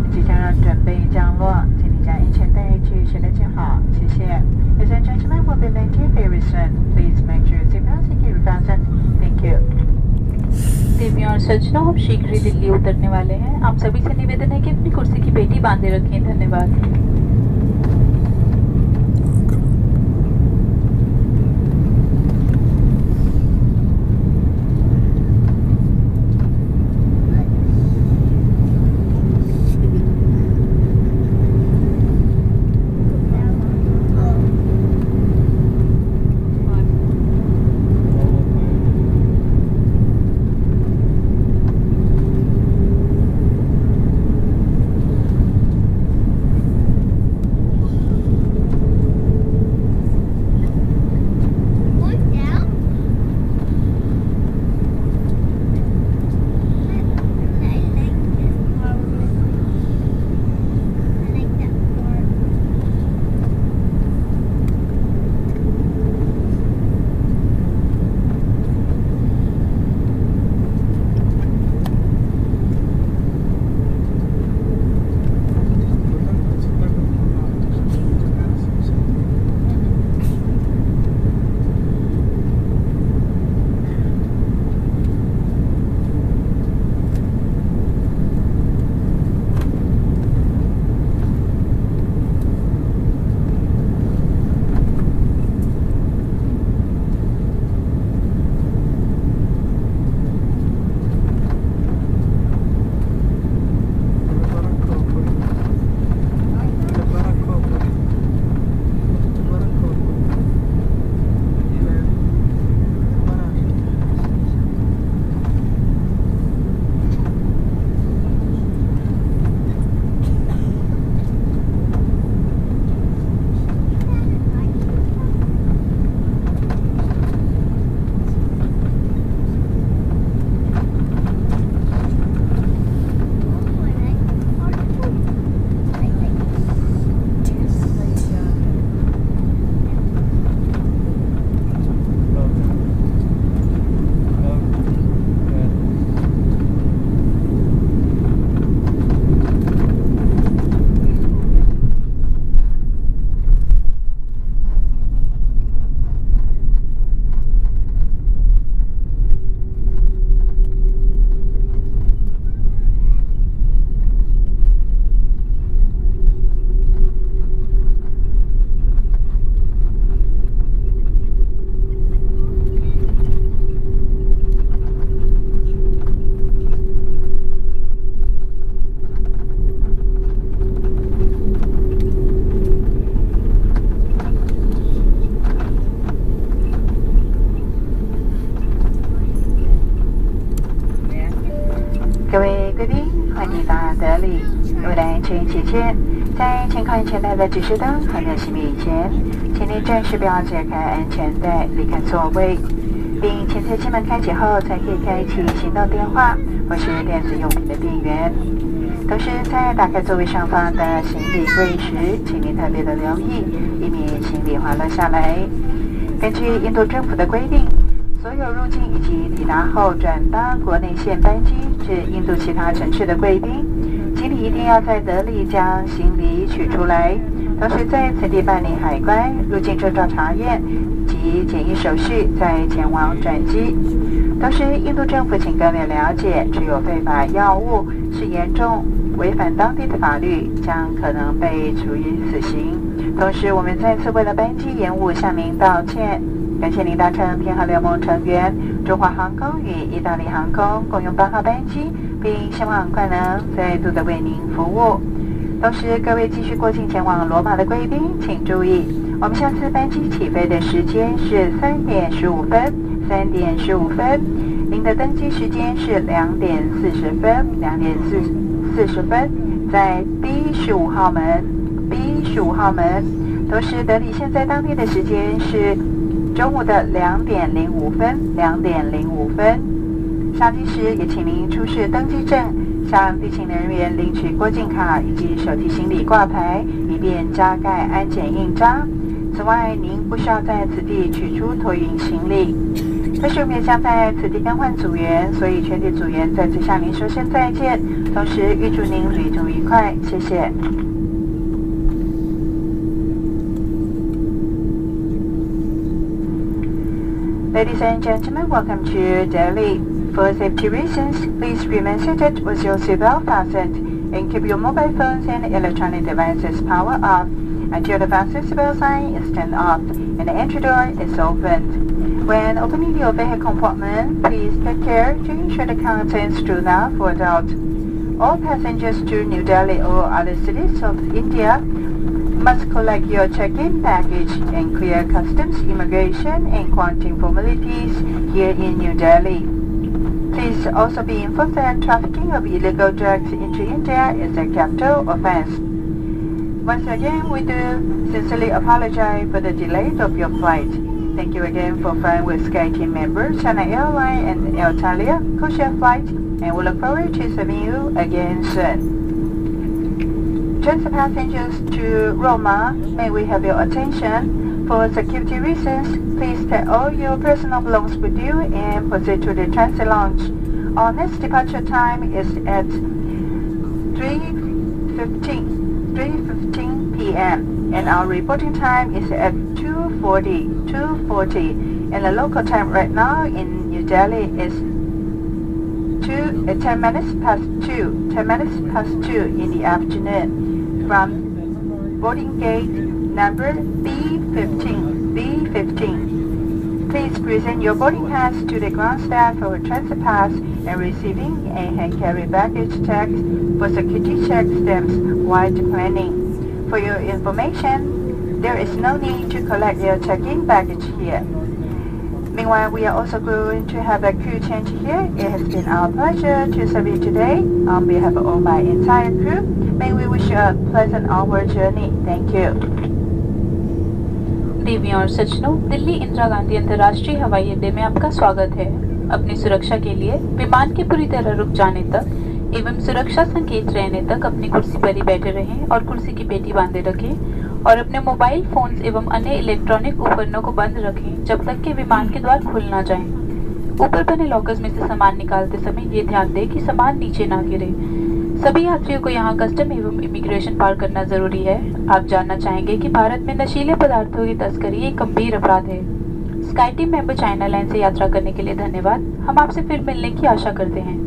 们即将准备降落，请您将安全带系紧勒好，谢谢。Ladies and gentlemen, we'll be landing very soon. Please make sure your seatbelt is fastened. Thank you. देवियों और सज्जनों, हम शीघ्र ही दिल्ली उतरने वाले हैं। आप सभी से निवेदन है कि अपनी कुर्सी की पेटी बांधे रखें। धन्यवाद।各位贵宾，欢迎到德里。为了安全起见，在前靠安全带的指示灯还没有熄灭以前，请您暂时不要解开安全带，离开座位，并请在机门开启后才可以开启行动电话或是电子用品的电源。同时，在打开座位上方的行李柜时，请您特别的留意，以免行李滑落下来。根据印度政府的规定，所有入境以及抵达后转搭国内线班机至印度其他城市的贵宾，请你一定要在德里将行李取出来，同时在此地办理海关、入境证照查验及检疫手续，再前往转机。同时，印度政府请各位了解，持有非法药物是严重违反当地的法律，将可能被处以死刑。同时，我们再次为了班机延误向您道歉。感谢您搭乘天河联盟成员中华航空与意大利航空共用8号班机，并希望很快能再度的为您服务。同时，各位继续过境前往罗马的贵宾，请注意，我们下次班机起飞的时间是3点15分，3点15分。您的登机时间是2点40分，2点40分，在 B15号门。B15号门。同时，德里现在当地的时间是中午的2点05分，2点05分。下机时也请您出示登机证，向地勤人员领取过境卡以及手提行李挂牌，以便加盖安检印章。此外，您不需要在此地取出托运行李。但是我们也将在此地更换组员，所以全体组员再次向您说声再见，同时预祝您旅途愉快，谢谢。Ladies and gentlemen, welcome to Delhi. For safety reasons, please remain seated with your seatbelt fastened and keep your mobile phones and electronic devices power off until the fasten seatbelt sign is turned off and the entry door is opened. When opening the overhead compartment, please take care to ensure the contents do not fall out. All passengers to New Delhi or other cities of India must collect your check-in baggage and clear customs, immigration and quarantine formalities here in New Delhi. Please also be informed that trafficking of illegal drugs into India is a capital offense. Once again, we do sincerely apologize for the delay of your flight. Thank you again for flying with Sky team members, China Airlines and Italia Kosher Flight, and we look forward to serving you again soon. Transfer passengers to Roma, may we have your attention? For security reasons, please take all your personal belongings with you and proceed to the transit lounge. Our next departure time is at 3:15 p.m. and our reporting time is at 2:40, and the local time right now in New Delhi is 10 minutes past 2 in the afternoon. From boarding gate number B15. Please present your boarding pass to the ground staff for transit pass and receiving a hand carry baggage tag for security check stamps while deplaning. For your information, there is no need to collect your check-in baggage here. Meanwhile, we are also going to have a crew change here. It has been our pleasure to serve you today. On behalf of my entire crew, may we wish you a pleasant onward journey. Thank you. देवियों और सज्जनों, दिल्ली इंदिरा गांधी अंतर्राष्ट्रीय हवाई अड्डे में आपका स्वागत है। अपनी सुरक्षा के लिए विमान के पूरी तरह रुक जाने तक एवं सुरक्षा संकेत रहने तक अपनी कुर्सी पर ही बैठे रहें और कुर्सी की पेटी बांधे रखें और अपने मोबाइल फोन्स एवं अन्य इलेक्ट्रॉनिक उपकरणों को बंद रखें जब तक कि विमान के द्वार खुल ना जाएं। ऊपर बने लॉकर्स में से सामान निकालते समय ये ध्यान दें कि सामान नीचे ना गिरे। सभी यात्रियों को यहाँ कस्टम एवं इमिग्रेशन पार करना जरूरी है। आप जानना चाहेंगे कि भारत में नशीले पदार्थों की तस्करी एक गंभीर अपराध है। Sky team member China airline से यात्रा करने के लिए धन्यवाद। हम आपसे फिर मिलने की आशा करते हैं।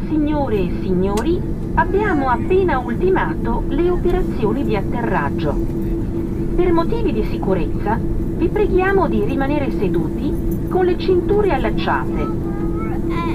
Signore e signori, abbiamo appena ultimato le operazioni di atterraggio. Per motivi di sicurezza, vi preghiamo di rimanere seduti con le cinture allacciate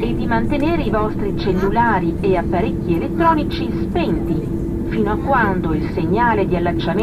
e di mantenere i vostri cellulari e apparecchi elettronici spenti fino a quando il segnale di allacciamento